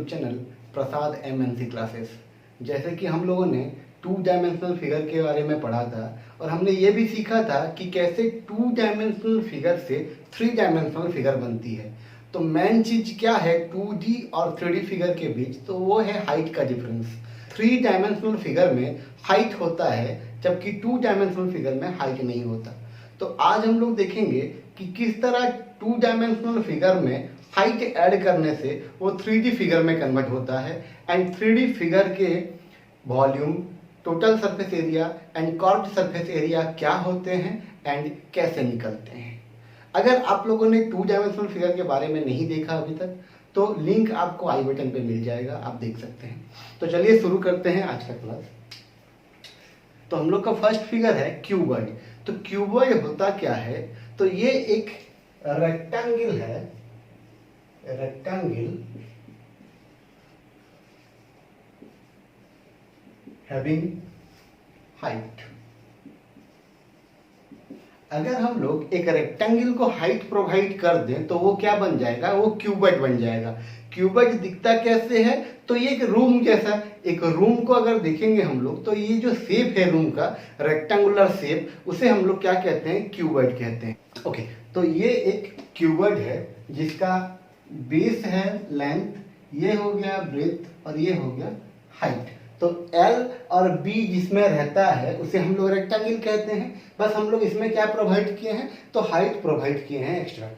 YouTube channel प्रसाद MNC classes. जैसे कि हम लोगों ने 2 डायमेंशनल फिगर के बारे में पढ़ा था और हमने ये भी सीखा था कि कैसे 2 डायमेंशनल फिगर से 3 डायमेंशनल फिगर बनती है। तो मेन चीज क्या है 2D और 3D फिगर के बीच, तो वो है हाइट का डिफरेंस। 3 डायमेंशनल फिगर में हाइट होता है जबकि 2 डायमेंशनल फिगर में हाइट नहीं होता। तो आज हम लोग देखेंगे कि किस तरह 2 डायमेंशनल फिगर में हाइट ऐड करने से वो 3D फिगर में कन्वर्ट होता है एंड 3D फिगर के volume, total surface area and curved surface area क्या होते हैं एंड कैसे निकलते हैं। अगर आप लोगों ने 2 डायमेंशनल फिगर के बारे में नहीं देखा अभी तक तो लिंक आपको आई बटन पे मिल जाएगा, आप देख सकते हैं। तो चलिए शुरू करते हैं आज का क्लास। तो हम लोग का फर्स्ट फिगर है क्यूबॉइड। तो क्यूबॉइड होता क्या है, तो ये एक रेक्टेंगल है, रेक्टेंगल हैविंग हाइट। अगर हम लोग एक रेक्टेंगल को हाइट प्रोवाइड कर दें तो वो क्या बन जाएगा, वो क्यूबॉइड बन जाएगा। क्यूबॉइड दिखता कैसे है, तो ये एक रूम जैसा, एक रूम को अगर देखेंगे हम लोग तो ये जो शेप है रूम का, रेक्टेंगुलर शेप, उसे हम लोग क्या कहते हैं, क्यूबॉइड कहते हैं। ओके, तो ये एक क्यूबॉइड है जिसका बेस है लेंथ, ये हो गया ब्रेथ और ये हो गया हाइट। तो L और B जिसमें रहता है उसे हम लोग रेक्टेंगल कहते हैं। बस हम लोग इसमें क्या प्रोवाइड किए हैं, तो हाइट प्रोवाइड किए हैं एक्स्ट्रा।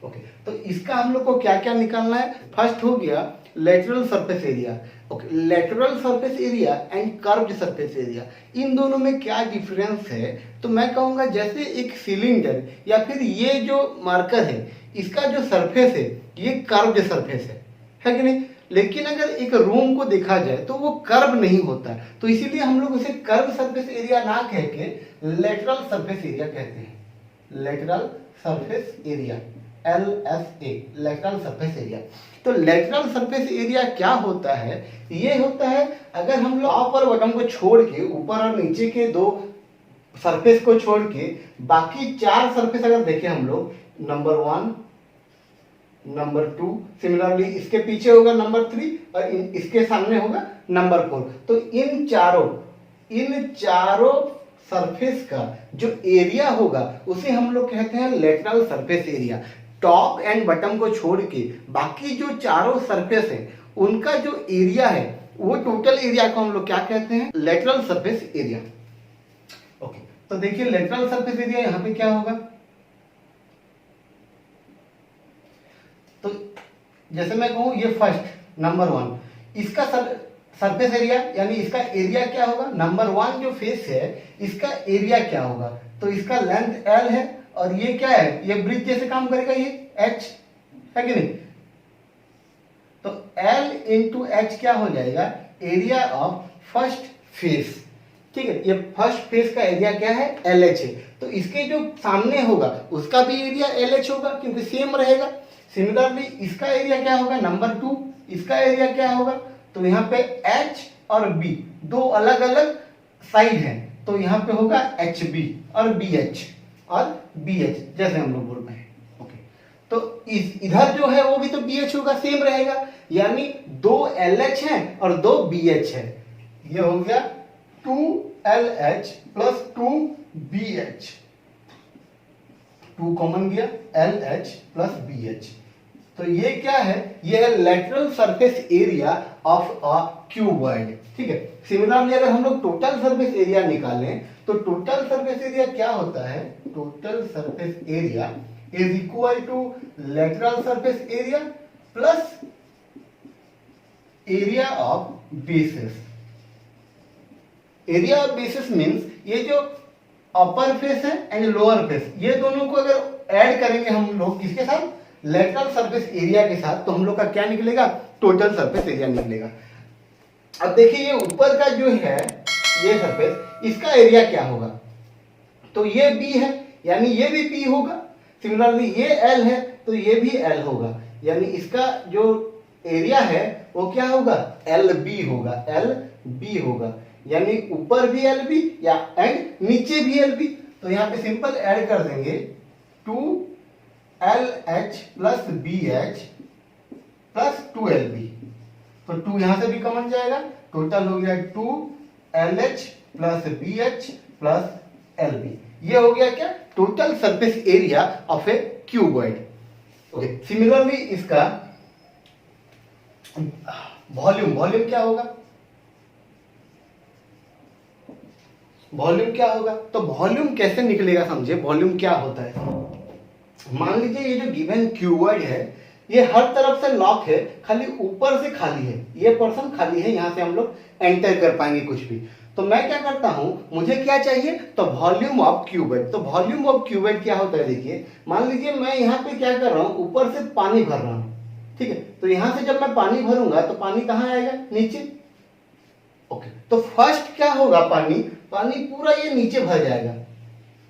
ओके, तो इसका हम लोग को क्या क्या निकालना है। फर्स्ट हो गया lateral surface area. Okay, lateral surface area and curved surface area, इन दोनों में क्या डिफरेंस है, तो मैं कहूंगा जैसे एक सिलेंडर या फिर ये जो मार्कर है इसका जो सरफेस है ये कर्व्ड सरफेस है कि नहीं। लेकिन अगर एक रूम को देखा जाए तो वो कर्व नहीं होता है, तो इसीलिए हम लोग उसे कर्व सरफेस एरिया ना कह के लेटरल सरफेस एरिया कहते हैं। Lateral surface area, LSA, lateral surface area. तो लेटरल सरफेस एरिया क्या होता है, ये होता है अगर हम लोग टॉप और बॉटम को छोड़ के, ऊपर और नीचे के 2 सरफेस को छोड़ के बाकी 4 सरफेस अगर देखें हम लोग, नंबर 1, नंबर 2, सिमिलरली इसके पीछे होगा नंबर 3 और इसके सामने होगा नंबर 4। तो इन चारों सरफेस का जो एरिया होगा उसे हम लोग कहते हैं lateral surface area. Top and bottom को छोड़ के बाकी जो चारों सरफेस है उनका जो एरिया है वो टोटल एरिया को हम लोग क्या कहते हैं, लेटरल सरफेस एरिया। ओके, तो देखिए लेटरल सरफेस एरिया यहां पे क्या होगा, तो जैसे मैं कहूं ये फर्स्ट नंबर 1, इसका सरफेस एरिया यानी इसका एरिया क्या होगा, नंबर 1 जो फेस है इसका एरिया क्या होगा, तो इसका लेंथ L है और ये क्या है, ये ब्रिज जैसे काम करेगा, ये H है कि नहीं। तो L इंटू H क्या हो जाएगा, एरिया ऑफ फर्स्ट फेस। ठीक है, ये फर्स्ट फेस का एरिया क्या है, LH है। तो इसके जो सामने होगा उसका भी एरिया LH होगा क्योंकि सेम रहेगा। सिमिलरली इसका एरिया क्या होगा, नंबर 2, इसका एरिया क्या होगा, तो यहाँ पे H और B 2 अलग अलग साइड हैं, तो यहाँ पे होगा HB और BH और BH जैसे हम लोग बोल रहे हैं। ओके, तो इधर जो है वो भी तो BH होगा, सेम रहेगा, यानी 2 LH हैं और 2 BH है। ये हो गया 2LH प्लस 2BH, 2 कॉमन गया, LH प्लस BH। तो ये क्या है, ये है lateral surface area of a cuboid. ठीक है, सिमिलरली अगर हम लोग टोटल सरफेस एरिया निकालें तो टोटल सरफेस एरिया क्या होता है, total surface area is equal to lateral surface area plus area of basis. Area of basis means ये जो अपर फेस है एंड लोअर फेस, ये दोनों को अगर ऐड करेंगे हम लोग किसके साथ, लेटरल सरफेस एरिया के साथ, तो हम लोग का क्या निकलेगा, टोटल सरफेस एरिया निकलेगा। अब देखिए ये ऊपर का जो है ये सरफेस, इसका एरिया क्या होगा, तो ये B है यानी ये भी B होगा। सिमिलरली ये L है तो ये भी L होगा, यानी इसका जो एरिया है वो क्या होगा, LB होगा, LB होगा, यानी ऊपर भी LB या एंड नीचे भी LB। तो यहाँ पे सिंपल ऐड कर देंगे 2LH plus BH plus 2LB। तो 2 यहां से भी कॉमन जाएगा, टोटल हो गया 2LH plus BH plus LB। ये हो गया क्या, total surface area of A cuboid. Okay, similarly इसका वॉल्यूम, वॉल्यूम क्या होगा, वॉल्यूम क्या होगा, तो वॉल्यूम कैसे निकलेगा समझे, वॉल्यूम क्या होता है। मान लीजिए ये जो गिवन क्यूबॉइड है ये हर तरफ से लॉक है, खाली ऊपर से खाली है, ये पोर्शन खाली है, यहां से हम लोग एंटर कर पाएंगे कुछ भी। तो मैं क्या करता हूं, मुझे क्या चाहिए, तो वॉल्यूम ऑफ क्यूबॉइड। तो वॉल्यूम ऑफ क्यूबॉइड क्या होता है, देखिए मान लीजिए मैं यहाँ पे क्या कर रहा हूं, ऊपर से पानी भर रहा हूं, ठीक है। तो यहां से जब मैं पानी भरूंगा तो पानी कहां आएगा, नीचे। ओके, तो फर्स्ट क्या होगा, पानी पानी पूरा ये नीचे भर जाएगा,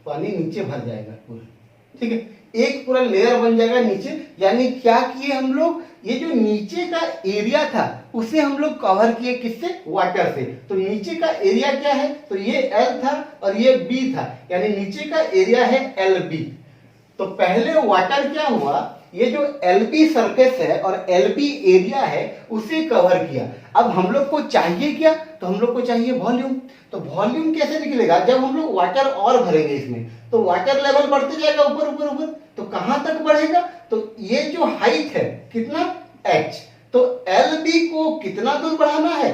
पानी नीचे भर जाएगा पूरा, ठीक है, एक पूरा लेयर बन जाएगा नीचे। यानी क्या किए हम लोग, ये जो नीचे का एरिया था उसे हम लोग कवर किए, किससे, वाटर से। तो नीचे का एरिया क्या है, तो ये L था और ये B था, यानी नीचे का एरिया है LB। तो पहले वाटर क्या हुआ, ये जो LB सरफेस है और LB एरिया है उसे कवर किया। अब हम लोग को चाहिए क्या, तो हम लोग को चाहिए वॉल्यूम। तो वॉल्यूम कैसे निकलेगा, जब हम लोग वाटर और भरेंगे इसमें, तो वाटर लेवल बढ़ते जाएगा ऊपर ऊपर ऊपर, तो कहां तक बढ़ेगा, तो ये जो हाइट है कितना, h। तो LB को कितना दूर बढ़ाना है,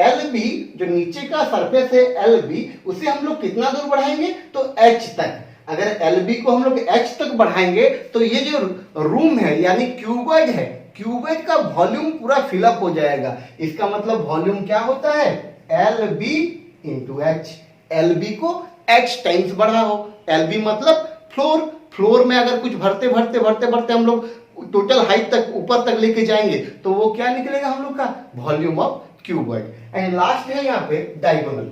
LB जो नीचे का सरफेस है LB, उसे हम लोग कितना दूर बढ़ाएंगे, तो h तक। अगर LB को हम लोग h तक बढ़ाएंगे तो ये जो रूम है यानी क्यूबॉइड है, क्यूबॉइड का वॉल्यूम पूरा फिलअप हो जाएगा। इसका मतलब वॉल्यूम क्या होता है, LB इंटू H। LB को H टाइम्स बढ़ाओ, LB मतलब फ्लोर, फ्लोर में अगर कुछ भरते भरते भरते भरते हम लोग टोटल हाइट तक ऊपर तक लेके जाएंगे तो वो क्या निकलेगा हम लोग का, volume of cuboid. And last है यहाँ पे डायगोनल।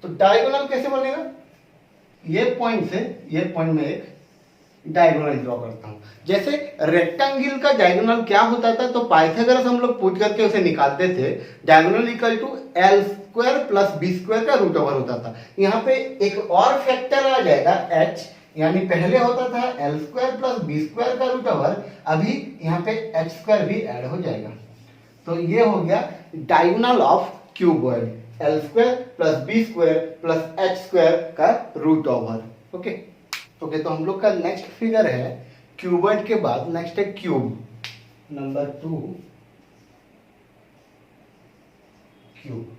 तो डायगोनल कैसे बनेगा, ये पॉइंट से ये पॉइंट में एक डायगोनल ड्रॉ करता हूं। जैसे रेक्टेंगल का डायगोनल क्या होता था, तो पाइथागोरस हम लोग पुट करके उसे निकालते थे, diagonal equal to L square plus B square का रूट ओवर होता था। यहाँ पे एक और फैक्टर आ जाएगा H, यानी पहले होता था L square plus B square का रूट ओवर, अभी यहाँ पे H स्क्वायर भी ऐड हो जाएगा। तो ये हो गया diagonal of cuboid, L square plus B square plus H square का रूट ओवर। ओके ओके, तो हम लोग का नेक्स्ट फिगर है क्यूबॉइड के बाद नेक्स्ट है क्यूब, नंबर 2 क्यूब।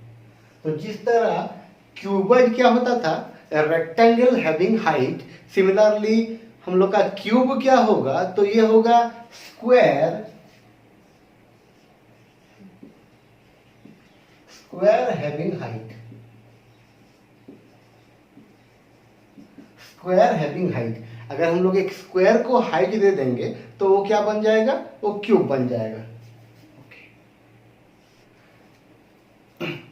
तो जिस तरह क्यूबॉइड क्या होता था, रेक्टेंगल हैविंग हाइट, सिमिलरली हम लोग का क्यूब क्या होगा, तो ये होगा square, square having height, square having height. अगर हम लोग एक स्क्वायर को हाइट दे देंगे तो वो क्या बन जाएगा, वो क्यूब बन जाएगा।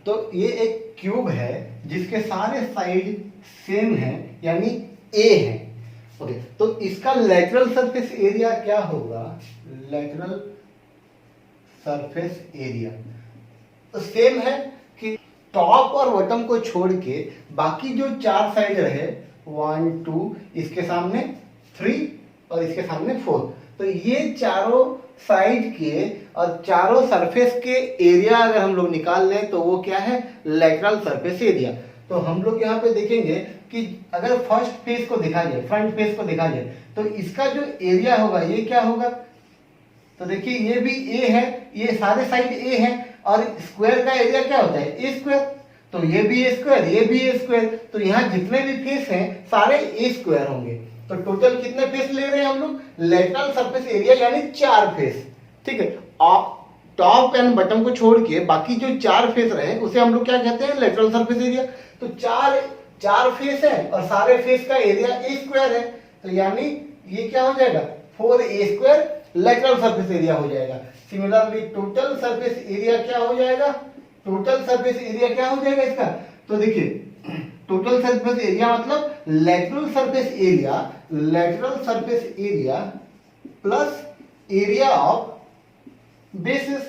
तो ये एक क्यूब है जिसके सारे साइड सेम है यानी A है। ओके, तो इसका लेटरल सरफेस एरिया क्या होगा, लेटरल सरफेस एरिया तो सेम है कि टॉप और बॉटम को छोड़ के बाकी जो 4 साइड रहे, 1 2, इसके सामने 3 और इसके सामने 4, तो ये चारों साइड के और चारों सरफेस के एरिया अगर हम लोग निकाल लें तो वो क्या है, लेटरल सरफेस एरिया। तो हम लोग यहाँ पे देखेंगे कि अगर फर्स्ट फेस को देखा जाए, फ्रंट फेस को देखा जाए, तो इसका जो एरिया होगा ये क्या होगा, तो देखिए ये भी A है, ये सारे साइड A है, और स्क्वायर का एरिया क्या होता है, A स्क्वायर। तो ये भी A स्क्वायर, ये भी A स्क्वायर, तो यहाँ जितने भी फेस हैं सारे A स्क्वायर होंगे। तो टोटल कितने फेस ले रहे हैं हम लोग, लेटरल सरफेस एरिया यानी 4 फेस, ठीक है। टॉप एंड बॉटम को छोड़ के बाकी जो 4 फेस रहे उसे हम लोग क्या कहते हैं, लेटरल सरफेस एरिया। तो चार फेस है और सारे फेस का एरिया A स्क्वायर है, तो यानी ये क्या हो जाएगा, 4A square lateral surface area हो जाएगा। सिमिलरली टोटल सरफेस एरिया क्या हो जाएगा, टोटल सरफेस एरिया क्या हो जाएगा इसका, तो देखिए टोटल सरफेस एरिया मतलब lateral surface area, lateral surface area plus area of basis,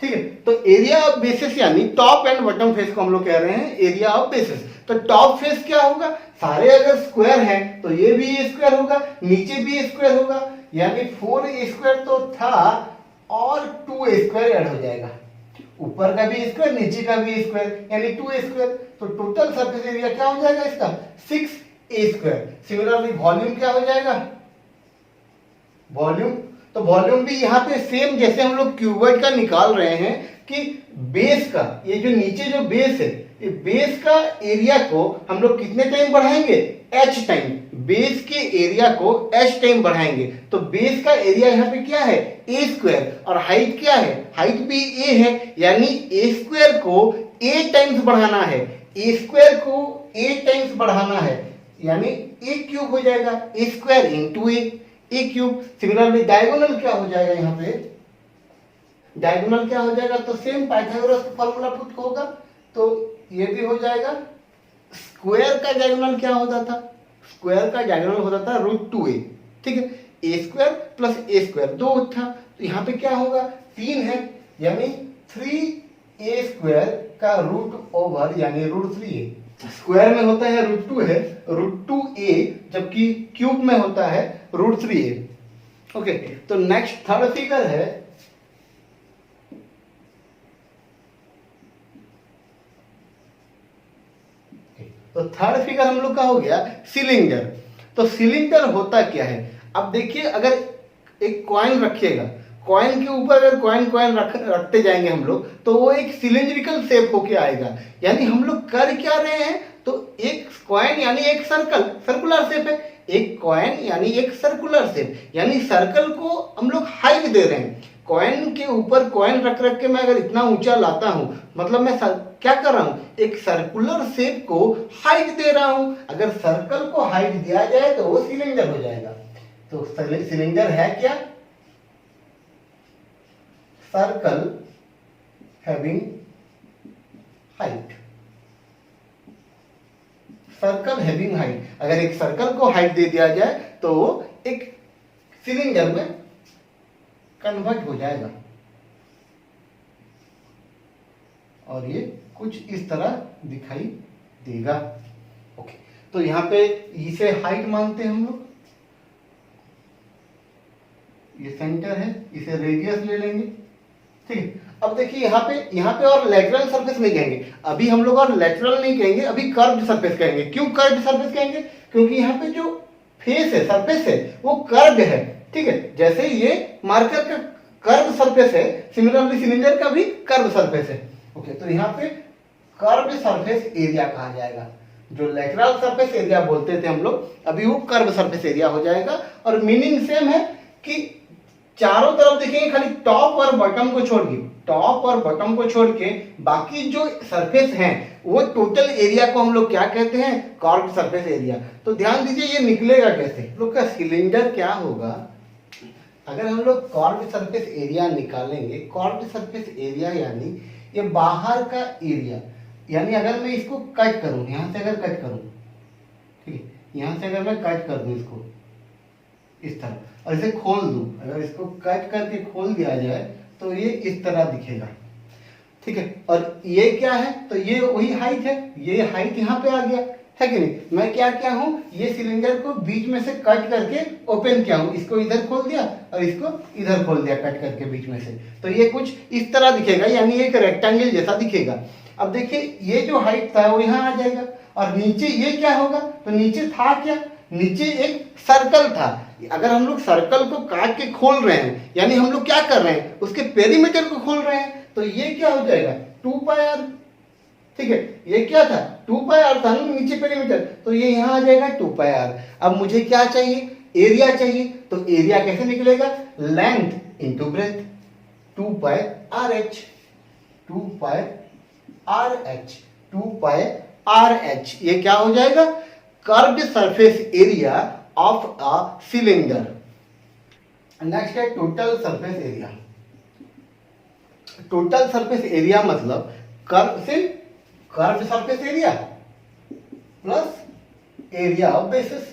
ठीक है। तो एरिया ऑफ बेसिस यानी टॉप एंड बॉटम फेस को हम लोग कह रहे हैं एरिया ऑफ बेसिस। तो टॉप फेस क्या होगा, सारे अगर स्क्वायर हैं तो ये भी A स्क्वायर होगा, नीचे भी A स्क्वायर होगा, यानी 4A स्क्वायर तो था और 2a² ऐड हो जाएगा, ऊपर का भी स्क्वायर नीचे का भी स्क्वायर यानी 2a²। तो टोटल सरफेस एरिया क्या हो जाएगा इसका 6a²। सिमिलरली वॉल्यूम क्या हो जाएगा, वॉल्यूम, तो वॉल्यूम भी यहाँ पे सेम जैसे हम लोग क्यूबॉइड का निकाल रहे हैं कि बेस का, ये जो नीचे जो बेस है, ये बेस का एरिया को हम लोग कितने टाइम बढ़ाएंगे, h टाइम, बेस के एरिया को h टाइम बढ़ाएंगे। तो बेस का एरिया यहाँ पे क्या है a² और हाइट क्या है, हाइट भी a है, यानी a² को a टाइम्स बढ़ाना है, a² को a टाइम्स बढ़ाना है, यानी a³ हो जाएगा, a² into a³। Similarly diagonal क्या हो जाएगा, यहाँ पे डायगोनल क्या हो जाएगा, तो सेम पाइथागोरस का फॉर्मूला पुट होगा, तो ये भी हो जाएगा। स्क्वायर का डायगोनल क्या होता था, स्क्वायर का डायगोनल होता था √2a, ठीक है, a² प्लस a² 2 था, तो यहाँ पे क्या होगा 3 है, यानी 3a² का रूट ओवर यानी √3a। स्क्वायर में होता है √2 है, √2a, जबकि क्यूब में होता है √3a। ओके, तो नेक्स्ट थर्ड फिगर है, तो थर्ड फिगर हम लोग का हो गया सिलेंडर। तो सिलेंडर होता क्या है, अब देखिए अगर एक कॉइन रखिएगा, कॉइन के ऊपर अगर कॉइन रखते जाएंगे हम लोग, तो वो एक सिलेंड्रिकल शेप होके आएगा। यानी हम लोग कर क्या रहे हैं, तो एक कॉइन यानी एक सर्कुलर शेप है, एक कॉइन यानी एक सर्कुलर शेप, यानी सर्कल को हम लोग हाइट दे रहे हैं। कॉइन के ऊपर कॉइन रख के मैं अगर इतना ऊंचा लाता हूं, मतलब मैं क्या कर रहा हूं, एक सर्कुलर शेप को हाइट दे रहा हूं। अगर सर्कल को हाइट दिया जाए तो वो सिलेंडर हो जाएगा। तो सिलेंडर है क्या, circle having height, circle having height. अगर एक सर्कल को हाइट दे दिया जाए तो वो एक सिलेंडर में कन्वर्ट हो जाएगा, और ये कुछ इस तरह दिखाई देगा। ओके, तो यहाँ पे इसे हाइट मानते हैं हम लोग, ये सेंटर है, इसे रेडियस ले लेंगे, ठीक है। अब देखिए यहाँ पे और लेटरल सरफेस नहीं कहेंगे, अभी हम लोग और लेटरल नहीं कहेंगे, अभी कर्व्ड सरफेस कहेंगे। क्यों कर्व्ड सरफेस कहेंगे, क्योंकि यहाँ पे जो फेस है, सरफेस है, वो कर्व्ड है, ठीक है। जैसे ये मार्कर का कर्व सरफेस है, सिमिलरली सिलेंडर का भी कर्व सरफेस है। ओके, तो यहाँ पे कर्व सरफेस एरिया कहा जाएगा। जो लेटरल सरफेस एरिया बोलते थे हम लोग, अभी वो कर्व सरफेस एरिया हो जाएगा। और मीनिंग सेम है कि चारों तरफ देखेंगे, खाली टॉप और बॉटम को छोड़ के, टॉप और बॉटम को छोड़ के बाकी जो सरफेस हैं वो टोटल एरिया को हम लोग क्या कहते हैं, कर्व्ड सरफेस एरिया। तो ध्यान दीजिए ये निकलेगा कैसे, लोग का सिलेंडर क्या होगा, अगर हम लोग कर्व्ड सरफेस एरिया निकालेंगे, कर्व्ड सरफेस एरिया यानी ये बाहर का एरिया, यानी अगर मैं इसको कट करूं, यहां से अगर कट करूं, ठीक है, यहां से अगर मैं कट कर दूं इसको इस तरह, और इसे खोल दूं, अगर इसको कट करके खोल दिया जाए तो ये इस तरह दिखेगा, ठीक है। और ये क्या है, तो ये वही हाइट है, ये हाइट यहाँ पे आ गया है कि नहीं। मैं क्या क्या हूं, ये सिलेंडर को बीच में से कट करके ओपन किया हूं, इसको इधर खोल दिया और इसको इधर खोल दिया कट करके बीच में से, तो ये कुछ इस तरह दिखेगा, यानी एक रेक्टेंगल जैसा दिखेगा। अब देखिए ये जो हाइट था वो यहाँ आ जाएगा, और नीचे ये क्या होगा, तो नीचे था क्या, नीचे एक सर्कल था। अगर हम लोग सर्कल को काट के खोल रहे हैं, यानी हम लोग क्या कर रहे हैं, उसके पेरीमीटर को खोल रहे हैं, तो ये क्या हो जाएगा 2πr, ठीक है। ये क्या था 2πr था ना नीचे पेरीमीटर, तो ये यहाँ आ जाएगा 2πr। अब मुझे क्या चाहिए, एरिया चाहिए, तो एरिया कैसे निकलेगा, length into breadth, 2πrh, 2πrh, 2πrh। ये क्या हो जाएगा, curved surface area of a cylinder. Next है total surface area. Total surface area मतलब curved surface area plus area of basis,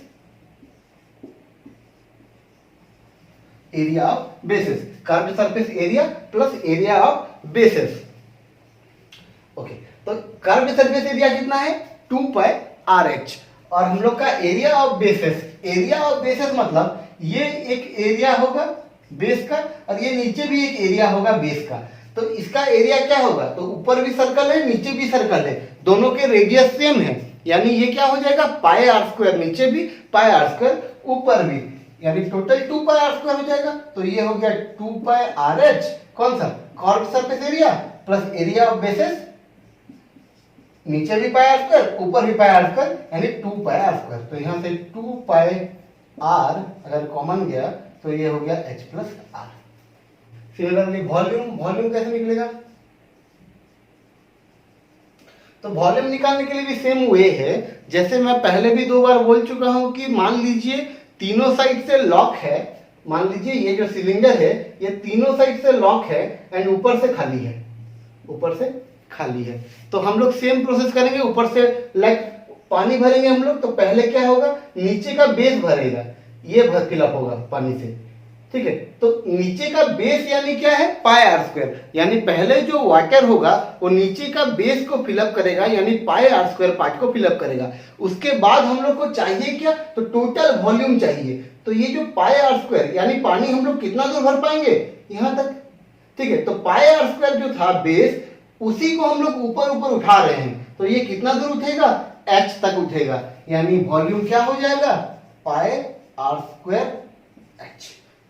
area of basis, curved surface area plus area of basis. Okay, तो curved surface area कितना है 2πrh, और हम लोग का area of basis, area of basis मतलब ये एक एरिया होगा, बेस का, और ये नीचे भी एक एरिया होगा बेस का। तो इसका एरिया क्या होगा, तो ऊपर भी सर्कल है नीचे भी सर्कल है, दोनों के रेडियस सेम है, यानी ये क्या हो जाएगा पाई आर स्क्वायर, नीचे भी पाई आर स्क्वायर ऊपर भी, यानी टोटल 2 पाई आर स्क्वायर हो जाएगा। तो ये हो गया 2 पाई आर एच, कौन सा curved surface area plus area of basis, नीचे भी पाई आर स्क्वायर ऊपर भी पाई आर स्क्वायर, यानी 2 पाई आर स्क्वायर। तो यहां से 2 पाई आर अगर कॉमन गया तो ये हो गया H plus R. Similarly volume, volume कैसे निकलेगा, तो वॉल्यूम निकालने के लिए भी सेम वे है, जैसे मैं पहले भी 2 बार बोल चुका हूं कि मान लीजिए तीनों साइड से लॉक है, मान लीजिए ये जो सिलेंडर है ये तीनों साइड से लॉक है एंड ऊपर से खाली है, ऊपर से खाली है। तो हम लोग सेम प्रोसेस करेंगे, ऊपर से लाइक पानी भरेंगे हम लोग, तो पहले क्या होगा नीचे का बेस भरेगा, ये फिलअप होगा पानी से, ठीक है। तो नीचे का बेस यानी क्या है पाई आर स्क्वायर, यानी पहले जो वाटर होगा वो नीचे का बेस को फिलअप करेगा, यानी पाई आर स्क्वायर पार्ट को फिलअप करेगा। उसके बाद हम लोग को चाहिए क्या, तो टोटल वॉल्यूम चाहिए। तो ये जो पाई आर स्क्वायर यानी पानी हम लोग कितना दूर भर पाएंगे, यहां तक, ठीक है। तो पाई आर स्क्वायर जो था बेस, उसी को हम लोग ऊपर ऊपर उठा रहे हैं, तो ये कितना दूर उठेगा एच तक उठेगा, यानी वॉल्यूम क्या हो जाएगा pi r square h.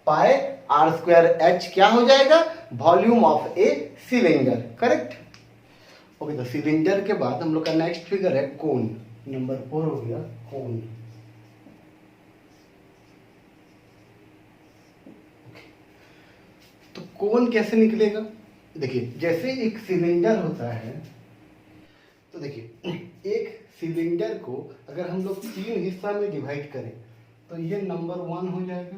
Pi r square h क्या हो जाएगा, volume of a cylinder, correct. Okay, तो सिलेंडर के बाद हम लोग का नेक्स्ट फिगर है कोन, नंबर 4 हो गया कोन। तो कोन कैसे निकलेगा, देखिए जैसे एक सिलेंडर होता है, तो देखिए एक सिलेंडर को अगर हम लोग 3 हिस्सा में डिवाइड करें तो ये नंबर 1 हो जाएगा,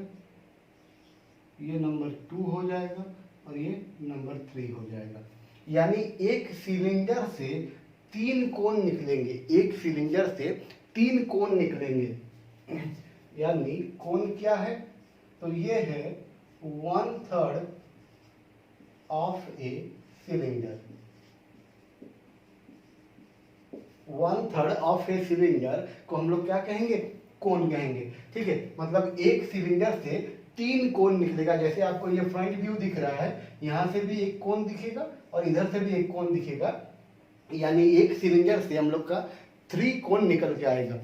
ये नंबर 2 हो जाएगा और ये नंबर 3 हो जाएगा। यानी एक सिलेंडर से 3 कोन निकलेंगे, एक सिलेंडर से 3 कोन निकलेंगे। यानी कोन क्या है, तो ये है 1/3 of a cylinder, 1/3 of a cylinder को हम लोग क्या कहेंगे, कोन कहेंगे, ठीक है। मतलब एक सिलेंडर से 3 कोन निकलेगा, जैसे आपको ये फ्रंट व्यू दिख रहा है, यहां से भी एक कोन दिखेगा और इधर से भी एक कोन दिखेगा, यानी एक सिलेंडर से हम लोग का 3 कोन निकल के आएगा।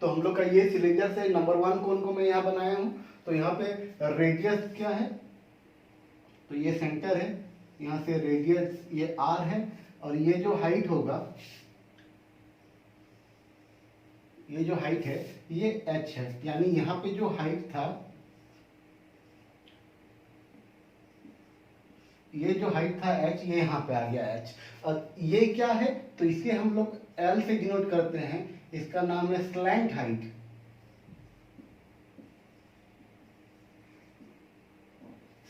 तो हम लोग का ये सिलेंडर से नंबर 1 कोन को मैं यहाँ बनाया हूं, तो यहाँ पे रेडियस क्या है, तो ये सेंटर है, यहाँ से रेडियस ये आर है, और ये जो हाइट होगा, ये जो हाइट है ये h है, यानी यहाँ पे जो हाइट था, ये जो हाइट था h, ये यहाँ पे आ गया h। और ये क्या है, तो इसे हम लोग L से डिनोट करते हैं, इसका नाम है slant height.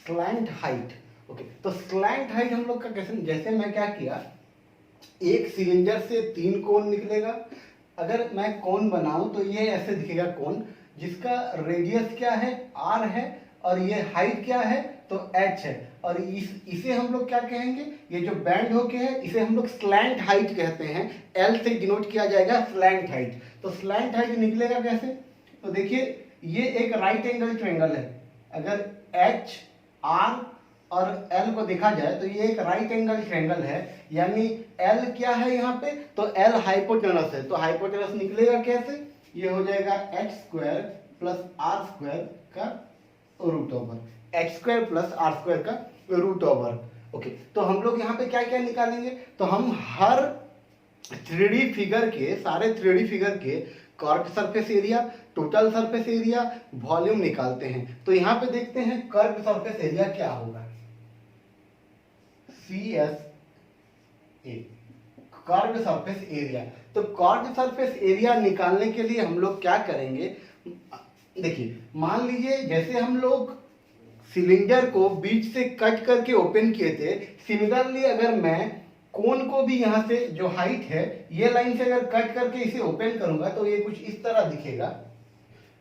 Slant height, okay. तो स्लैंट हाइट हम लोग का कैसे, जैसे मैं क्या किया, एक सिलेंडर से 3 कोन निकलेगा, अगर मैं कोन बनाऊं तो ये ऐसे दिखेगा कोन, जिसका रेडियस क्या है r है, और ये हाइट क्या है तो h है, और इसे हम लोग क्या कहेंगे, ये जो बैंड होके है इसे हम लोग स्लैंट हाइट कहते हैं, L से डिनोट किया जाएगा स्लैंट हाइट। तो स्लैंट हाइट निकलेगा कैसे, तो देखिए ये एक राइट एंगल ट्रायंगल है, अगर h r और L को देखा जाए तो ये एक राइट एंगल ट्रायंगल है, यानी L क्या है यहाँ पे, तो L हाइपोटेनस है, तो हाइपोटेनस निकलेगा कैसे, ये हो जाएगा h square plus r square का root over, h square plus r square का रूट ओवर। ओके, तो हम लोग यहाँ पे क्या क्या निकालेंगे, तो हम हर 3D फिगर के, सारे 3D फिगर के curved surface area, total surface area, volume निकालते हैं। तो यहाँ पे देखते हैं कर्व्ड सरफेस एरिया क्या होगा, CSA, कर्व्ड सरफेस एरिया। तो कर्व्ड सरफेस एरिया निकालने के लिए हम लोग क्या करेंगे, देखिए मान लीजिए जैसे हम लोग सिलेंडर को बीच से कट करके ओपन किए थे, सिमिलरली अगर मैं कोन को भी यहाँ से जो हाइट है ये लाइन से अगर कट करके इसे ओपन करूंगा तो ये कुछ इस तरह दिखेगा।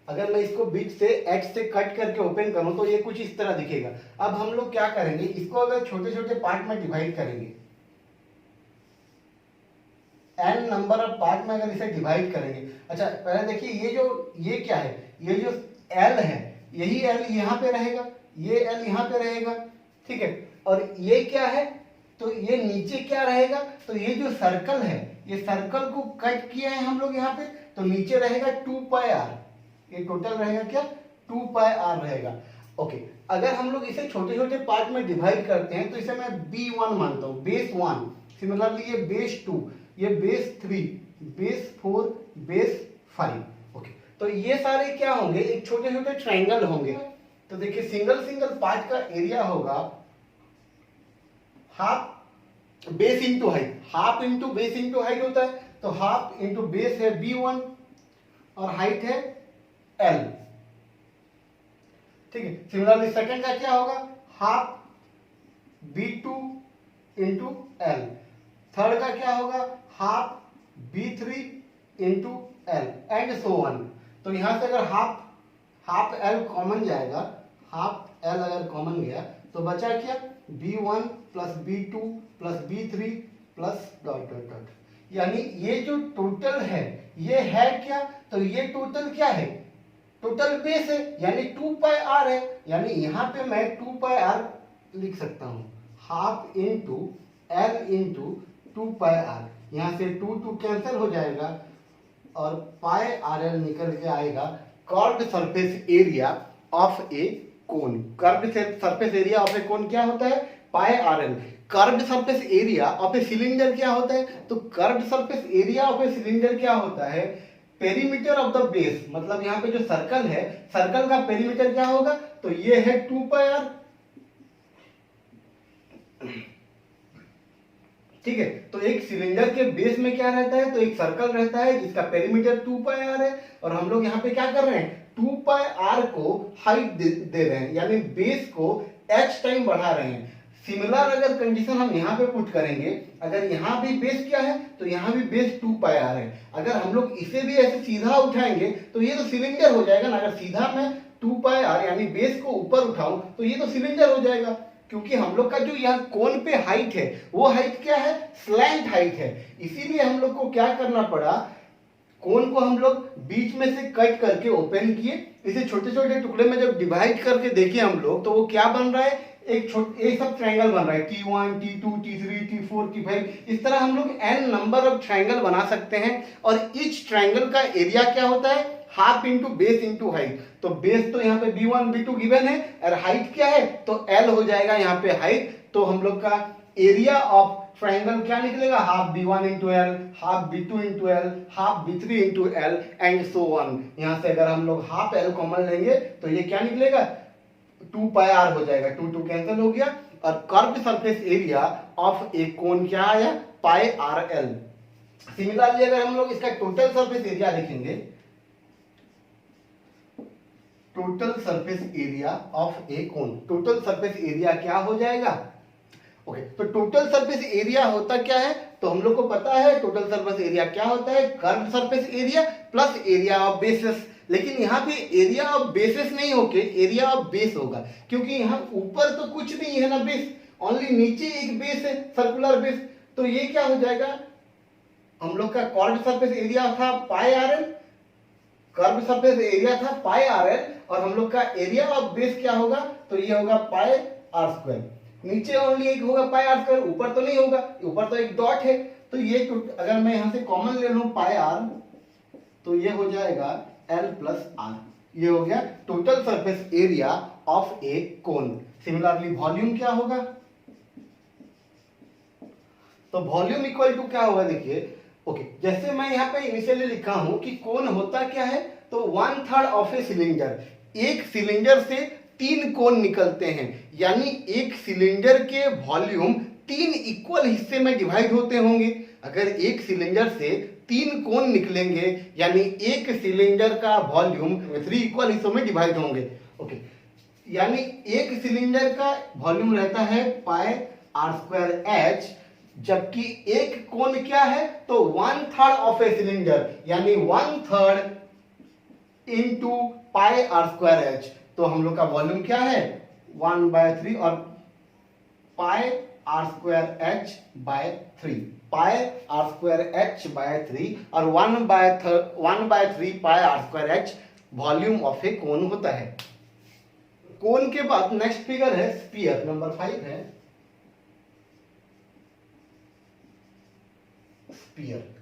अगर मैं इसको बीच से H से कट करके ओपन करूं तो ये कुछ इस तरह दिखेगा। अब हम लोग क्या करेंगे, इसको अगर छोटे छोटे पार्ट में डिवाइड करेंगे, n नंबर ऑफ पार्ट में अगर इसे डिवाइड करेंगे। अच्छा पहले देखिए ये क्या है, ये जो एल है, यही एल यहाँ पे रहेगा, ये एल यहाँ पे रहेगा, ठीक है। और ये क्या है, तो ये नीचे क्या रहेगा, तो ये जो सर्कल है, ये सर्कल को कट किया है हम लोग यहाँ पे, तो नीचे रहेगा 2 पाई आर, ये टोटल रहेगा क्या, 2 पाई आर रहेगा। ओके, अगर हम लोग इसे छोटे छोटे पार्ट में डिवाइड करते हैं तो इसे मैं B1 मानता हूँ, बेस 1, सिमिलरली ये बेस 2, ये बेस 3, बेस 4, बेस 5। ओके, तो ये सारे क्या होंगे, एक छोटे छोटे ट्रायंगल होंगे। तो देखिए सिंगल सिंगल पार्ट का एरिया होगा half base into height, half into base into height होता है, तो हाफ इंटू बेस है B1 और हाइट है L, ठीक है। सिमिलरली सेकंड का क्या होगा, half B2 into L, third का क्या होगा, half B3 into L and so on. तो यहां से अगर हाफ L कॉमन जाएगा, हाफ L अगर कॉमन गया तो बचा क्या, B1 plus B2 plus B3 plus dot dot dot, यानी ये जो टोटल है ये है क्या, तो ये टोटल क्या है, टोटल बेस है, यानी 2 पाई आर है, यानी यहां पे मैं 2 पाई आर लिख सकता हूं, half into L into 2 pi R, यहां से 2 कैंसिल हो जाएगा और पाई आर एल निकल के आएगा curved surface area of a cone. Curved surface area of a cone क्या होता है, pi r l. Curved surface area of a cylinder क्या होता है, तो curved surface area of a cylinder क्या होता है, पेरीमीटर ऑफ द बेस, मतलब यहाँ पे जो सर्कल है, सर्कल का पेरीमीटर क्या होगा, तो ये है 2 पाई आर, ठीक है। तो एक सिलेंडर के बेस में क्या रहता है, तो एक सर्कल रहता है जिसका पेरीमीटर 2 पाई आर है, और हम लोग यहाँ पे क्या कर रहे हैं, 2 पाई आर को हाइट दे रहे हैं, यानी बेस को h टाइम बढ़ा रहे हैं। सिमिलर अगर कंडीशन हम यहाँ पे पुट करेंगे, अगर यहाँ भी बेस क्या है, तो यहाँ भी बेस 2 पाई आर है, अगर हम लोग इसे भी ऐसे सीधा उठाएंगे तो ये तो सिलेंडर हो जाएगा ना, अगर सीधा मैं 2 पाई आर यानी बेस को ऊपर उठाऊं तो ये तो सिलेंडर हो जाएगा, क्योंकि हम लोग का जो यहाँ कोन पे हाइट है वो हाइट क्या है, स्लैंट हाइट है। इसीलिए हम लोग को क्या करना पड़ा, कोन को हम लोग बीच में से कट करके ओपन किए, इसे छोटे छोटे टुकड़े में जब डिवाइड करके देखे हम लोग तो वो क्या बन रहा है, एक सब ट्रायंगल बन रहा है, T1 T2 T3 T4 T5, इस तरह हम लोग n नंबर ऑफ ट्रायंगल बना सकते हैं। और ईच ट्रायंगल का एरिया क्या होता है, half into base into height. तो बेस तो यहाँ पे B1 B2 गिवन है, और हाइट क्या है, तो L हो जाएगा यहाँ पे हाइट। तो हम लोग का एरिया ऑफ ट्रायंगल क्या निकलेगा, half B1 into L, half B2 into L, half B3 into L and so on. यहाँ से अगर हम लोग हाफ L कॉमन लेंगे तो ये क्या निकलेगा, 2 पाई आर हो जाएगा, 2 कैंसिल हो गया, और curved surface area of a cone क्या आया, पाई आर एल। सिमिलरली अगर हम लोग इसका टोटल सरफेस एरिया लिखेंगे, total surface area of a cone, total surface area क्या हो जाएगा, ओके। तो टोटल सरफेस एरिया होता क्या है, तो हम लोग को पता है टोटल सरफेस एरिया क्या होता है, curved surface area plus area of basis. लेकिन यहाँ पे एरिया ऑफ बेसिस नहीं होके एरिया ऑफ बेस होगा, क्योंकि यहाँ ऊपर तो कुछ नहीं है ना बेस, ओनली नीचे एक बेस है, सर्कुलर बेस। तो ये क्या हो जाएगा, हम लोग का कर्व्ड सरफेस एरिया था pi r l, curved surface area था पाई आर एल, और हम लोग का एरिया ऑफ बेस क्या होगा, तो ये होगा पाई आर स्क्वायर। नीचे ओनली एक होगा पाई आर स्क्वायर, ऊपर तो नहीं होगा, ऊपर तो एक डॉट है। तो ये अगर मैं यहां से कॉमन ले लूं पाई आर, तो ये हो जाएगा L प्लस आर, ये हो गया total surface area of a cone. Similarly volume क्या होगा, तो वॉल्यूम इक्वल टू क्या होगा, देखिए ओके, जैसे मैं यहाँ पे इनिशियली लिखा हूं कि कोन होता क्या है, तो 1/3 ऑफ ए सिलेंडर, एक सिलेंडर से 3 कोन निकलते हैं, यानी एक सिलेंडर के वॉल्यूम 3 इक्वल हिस्से में डिवाइड होते होंगे। अगर एक सिलेंडर से 3 कोन निकलेंगे यानी एक सिलेंडर का वॉल्यूम 3 इक्वल हिस्सों में डिवाइड होंगे, ओके। यानी एक सिलेंडर का वॉल्यूम रहता है पाई आर स्क्वायर एच, जबकि एक कोन क्या है, तो 1/3 ऑफ ए सिलेंडर, यानी 1/3 into pi r square h. तो हम लोग का वॉल्यूम क्या है, 1/3 और pi r square h by 3, pi r square h by 3 और 1/3 pi r square h volume of a cone होता है। कोन के बाद नेक्स्ट फिगर है स्फीयर, नंबर 5 है स्फीयर।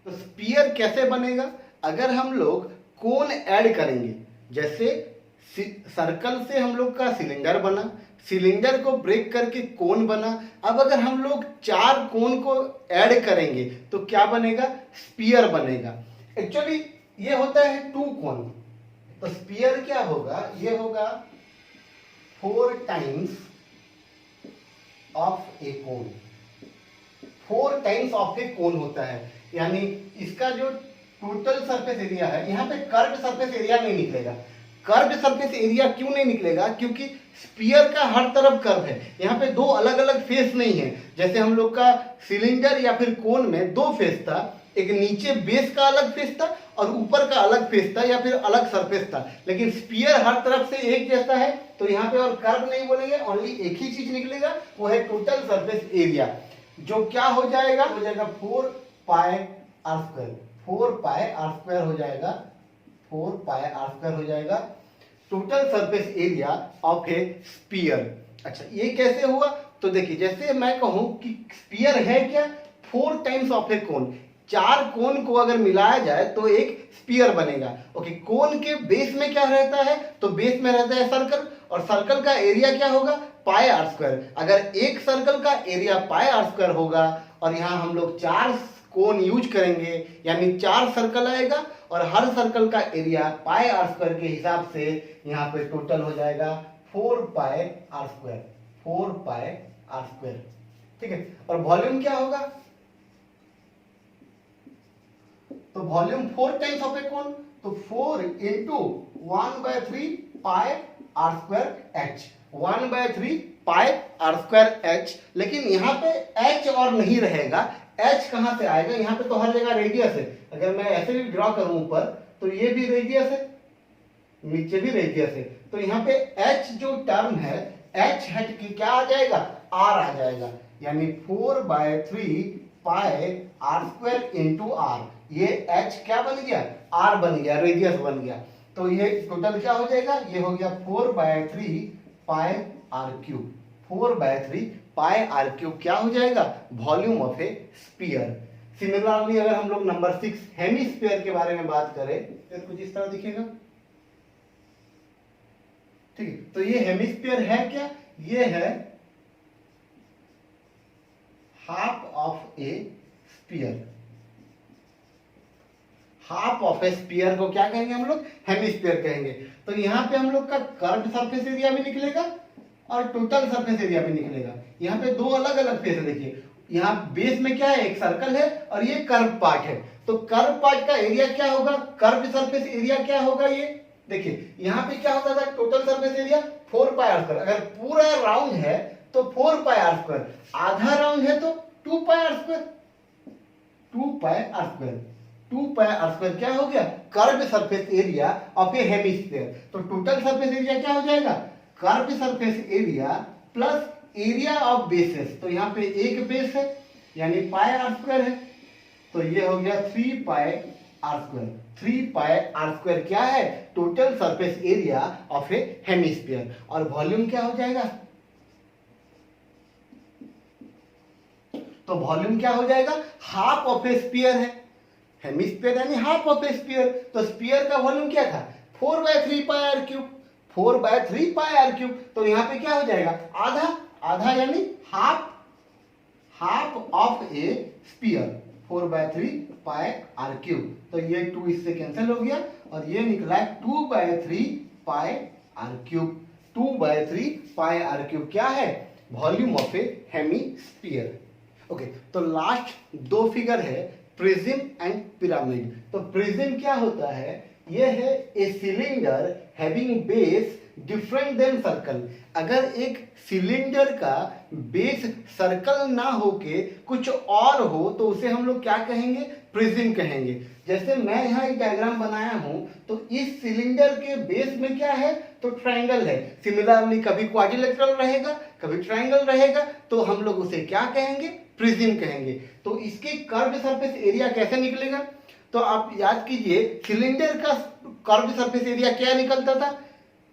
तो स्फीयर कैसे बनेगा? अगर हम लोग कोन ऐड करेंगे, जैसे सर्कल से हम लोग का सिलेंडर बना, सिलेंडर को ब्रेक करके कोन बना। अब अगर हम लोग 4 कोन को ऐड करेंगे तो क्या बनेगा? स्फीयर बनेगा। एक्चुअली ये होता है 2 कोन, तो स्फीयर क्या होगा? ये होगा 4 times of a cone. 4 times of a cone होता है, यानी इसका जो टोटल सरफेस एरिया है, यहाँ पे कर्व्ड सरफेस एरिया नहीं निकलेगा। कर्व्ड सरफेस एरिया क्यों नहीं निकलेगा? क्योंकि स्फीयर का हर तरफ कर्व है, यहाँ पे 2 अलग अलग फेस नहीं है। जैसे हम लोग का सिलेंडर या फिर कोन में 2 फेस था, एक नीचे बेस का अलग फेस था और ऊपर का अलग फेस था या फिर अलग सरफेस था। लेकिन स्फीयर हर तरफ से एक जैसा है, तो यहाँ पे और कर्व नहीं बोलेंगे, ओनली एक ही चीज निकलेगा, वो है टोटल सरफेस एरिया, जो क्या हो जाएगा? 4 pi r square. 4 pi r square हो जाएगा, 4 पाई आर स्क्वायर हो जाएगा total surface area of a sphere. अच्छा, ये कैसे हुआ? तो देखिए, जैसे मैं कहूं कि स्फीयर है क्या? 4 टाइम्स ऑफ ए कोन। 4 कोन को अगर मिलाया जाए तो एक स्फीयर बनेगा। ओके, कोन के बेस में क्या रहता है? तो बेस में रहता है सर्कल, और सर्कल का एरिया क्या होगा? पाई आर स्क्वायर। अगर एक सर्कल का एरिया पाई आर स्क्वायर होगा और यहाँ हम लोग 4 कोन यूज करेंगे, यानी 4 सर्कल आएगा और हर सर्कल का एरिया पाई आर स्क्वायर के हिसाब से यहाँ पे टोटल हो जाएगा 4 pi r square. 4 pi r square, ठीक है। और वॉल्यूम क्या होगा? तो volume 4 times of a cone, तो 4 into 1/3 pi r square h. 1/3 pi r square h. लेकिन यहाँ पे एच और नहीं रहेगा, एच कहां से आएगा? यहाँ पे तो हर जगह रेडियस है। अगर मैं ऐसे भी ड्रॉ करूं ऊपर, तो ये भी रेडियस है, नीचे भी रेडियस है, तो यहाँ पे एच जो टर्म है, एच हट के क्या आ जाएगा? आर आ जाएगा, यानी 4/3 pi r square into are. ये एच क्या बन गया? आर बन गया, रेडियस बन गया। तो ये टोटल क्या हो जाएगा? ये हो गया 4/3 pi r cube. 4/3 pi r cube क्या हो जाएगा? Volume of a sphere. Similarly अगर हम लोग नंबर 6 हेमिस्फीयर के बारे में बात करें, तो कुछ इस तरह दिखेगा, ठीक है। तो ये हेमिस्फीयर है क्या? ये है half of a sphere. Half of a sphere को क्या कहेंगे हम लोग? हेमिस्फीयर कहेंगे। तो यहाँ पे हम लोग का कर्व्ड सरफेस एरिया भी निकलेगा और टोटल सरफेस एरिया भी निकलेगा। यहाँ पे 2 अलग अलग फेस है। देखिए, यहाँ बेस में क्या है? एक सर्कल है और ये कर्व पार्ट है। तो कर्व पार्ट का एरिया क्या होगा? कर्व सरफेस एरिया क्या होगा? ये देखिए, यहाँ पे क्या होता था? Total surface area 4 pi r square. अगर पूरा राउंड है तो 4 पाई आर स्क्वायर, आधा राउंड है तो 2 pi r square. 2 pi r square, 2 pi r square क्या हो गया? Curve surface area of a hemisphere. तो टोटल सरफेस एरिया क्या हो जाएगा? Curve surface area plus area of bases. तो यहाँ पे एक बेस है, यानी पाई आर स्क्वायर है, तो ये हो गया 3 pi r square. 3 pi r square क्या है? Total surface area of a hemisphere. और वॉल्यूम क्या हो जाएगा? तो वॉल्यूम क्या हो जाएगा? हाफ ऑफ ए स्फीयर है, हेमिस्फीयर यानी हाफ ऑफ ए स्फीयर। तो स्फीयर का वॉल्यूम क्या था? 4/3 pi r cube. 4/3 pi r cube. तो यहाँ पे क्या हो जाएगा? आधा, आधा यानी half, half of a sphere. 4/3 pi r cube. तो ये 2 इससे कैंसिल हो गया और ये निकला 2/3 pi r cube. 2/3 pi r cube क्या है? Volume of a hemisphere. Okay, तो लास्ट 2 फिगर है प्रिज्म एंड पिरामिड। तो प्रिज्म क्या होता है? ये है a cylinder having base different than circle. अगर एक सिलेंडर का बेस सर्कल ना होके कुछ और हो तो उसे हम लोग क्या कहेंगे? प्रिज्म कहेंगे। जैसे मैं यहाँ एक डायग्राम बनाया हूं, तो इस सिलेंडर के बेस में क्या है? तो ट्रायंगल है। सिमिलरली कभी क्वाड्रिलेटरल रहेगा, कभी ट्रायंगल रहेगा, तो हम लोग उसे क्या कहेंगे? प्रिज्म कहेंगे। तो इसके कर्व सरफेस एरिया कैसे निकलेगा? तो आप याद कीजिए सिलेंडर का कर्व सरफेस एरिया क्या निकलता था,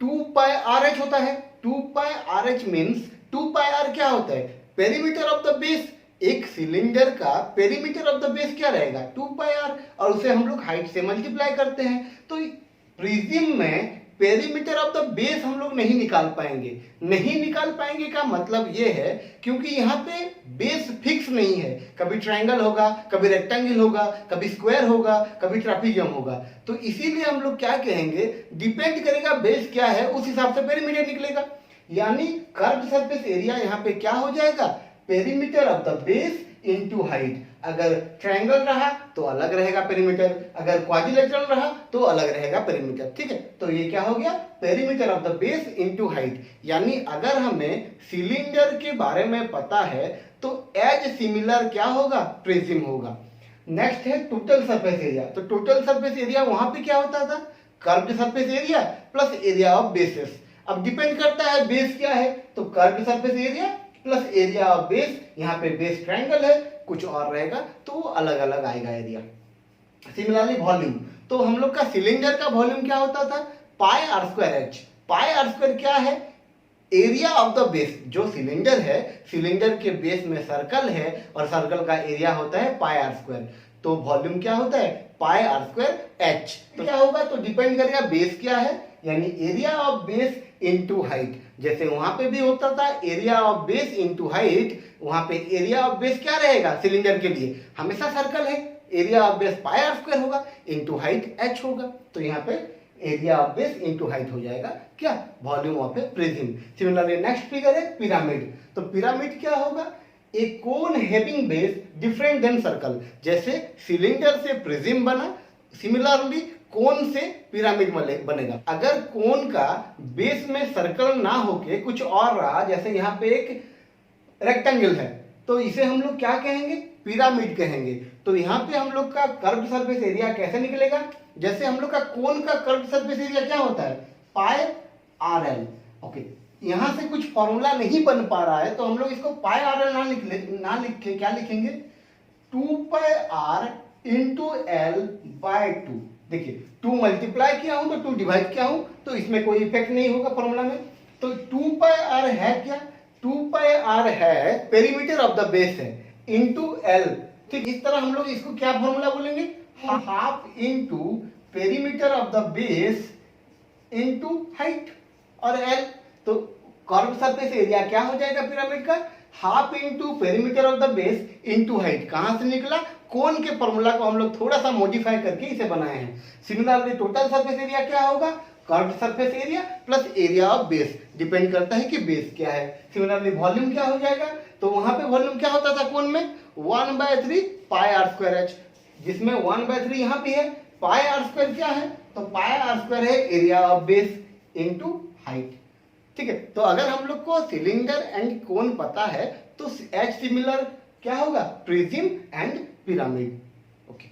2 पाई आर एच होता है। 2 pi r h means 2 pi r क्या होता है, पेरीमीटर ऑफ द बेस। एक सिलेंडर का पेरीमीटर ऑफ द बेस क्या रहेगा, 2 पाई आर, और उसे हम लोग हाइट से मल्टीप्लाई करते हैं। तो प्रिज्म में पेरीमीटर ऑफ द बेस हम लोग नहीं निकाल पाएंगे। नहीं निकाल पाएंगे का मतलब ये है क्योंकि यहाँ पे बेस फिक्स नहीं है, कभी ट्रायंगल होगा, कभी रेक्टेंगल होगा, कभी स्क्वायर होगा, कभी ट्रापीजियम होगा। तो इसीलिए हम लोग क्या कहेंगे, डिपेंड करेगा बेस क्या है, उस हिसाब से पेरीमीटर निकलेगा। यानी कर्व सरफेस एरिया यहाँ पे क्या हो जाएगा, perimeter of the base into height. अगर ट्रायंगल रहा तो अलग रहेगा पेरीमीटर, अगर क्वाड्रिलेटरल रहा तो अलग रहेगा पेरीमीटर। ठीक है, तो ये क्या हो गया, perimeter of the base into height. यानी अगर हमें सिलेंडर के बारे में पता है तो एज सिमिलर क्या होगा, प्रिज्म होगा। नेक्स्ट है टोटल सरफेस एरिया। तो टोटल सरफेस एरिया वहां पे क्या होता था, curved surface area plus area of bases. अब डिपेंड करता है बेस क्या है, तो curved surface area plus area of base. यहाँ पे बेस ट्रायंगल है, कुछ और रहेगा तो अलग अलग आएगा एरिया। सिमिलरली वॉल्यूम, तो हम लोग का सिलेंडर का वॉल्यूम क्या होता था, pi r square h. Pi r square क्या है, एरिया ऑफ द बेस। जो सिलेंडर है, सिलेंडर के बेस में सर्कल है और सर्कल का एरिया होता है पाई आर स्क्वायर। तो वॉल्यूम क्या होता है, पाई आर स्क्वायर एच। तो क्या होगा, तो डिपेंड करेगा बेस क्या है, यानी area of base into height. जैसे वहां पे भी होता था area of base into height, वहां पे एरिया ऑफ बेस क्या रहेगा, सिलेंडर के लिए हमेशा सर्कल है, area of base pi r square होगा इनटू हाइट एच होगा। तो यहाँ पे area of base into height हो जाएगा क्या, volume of a prism. Similarly next figure है पिरामिड। तो पिरामिड क्या होगा, a cone having base different than circle. जैसे सिलेंडर से प्रिज्म बना, सिमिलरली कोन से पिरामिड बनेगा। अगर कोन का बेस में सर्कल ना होके कुछ और रहा, जैसे यहाँ पे एक रेक्टेंगल है, तो इसे हम लोग क्या कहेंगे, पिरामिड कहेंगे। तो यहाँ पे हम लोग का कर्व्ड सरफेस एरिया कैसे निकलेगा, जैसे हम लोग का कोन का कर्व्ड सरफेस एरिया क्या होता है, पाई आर एल। ओके, यहां से कुछ फॉर्मूला नहीं बन पा रहा है तो हम लोग इसको पाई आर एल ना लिख के क्या लिखेंगे, 2 pi are into L by 2। देखिए 2 मल्टीप्लाई किया हूं तो 2 डिवाइड किया हूं, तो इसमें कोई इफेक्ट नहीं होगा फॉर्मूला में। तो 2 पाई आर है क्या, 2 पाई आर है पेरीमीटर ऑफ द बेस है इंटू एल। ठीक, इस तरह हम लोग इसको क्या फॉर्मूला बोलेंगे, half into perimeter of the base into height और एल। तो कर्व सरफेस एरिया क्या हो जाएगा पिरामिड का, half into perimeter of the base into height. कहां से निकला, कोन के फॉर्मूला को हम लोग थोड़ा सा मॉडिफाई करके इसे बनाए हैं। सिमिलरली टोटल सरफेस एरिया क्या होगा, curved surface area plus area of base, depend करता है कि बेस क्या है। सिमिलरली वॉल्यूम क्या हो जाएगा, तो वहां पे वॉल्यूम क्या होता था कोन में, 1/3 पाई आर स्क्वायर एच, जिसमें 1/3 यहाँ पे है। पाई आर स्क्वायर क्या है, तो पाई आर स्क्वायर है area of base into height. ठीक है, तो अगर हम लोग को सिलेंडर एंड कोन पता है तो एच सिमिलर क्या होगा, प्रिज्म एंड पिरामिड। ओके।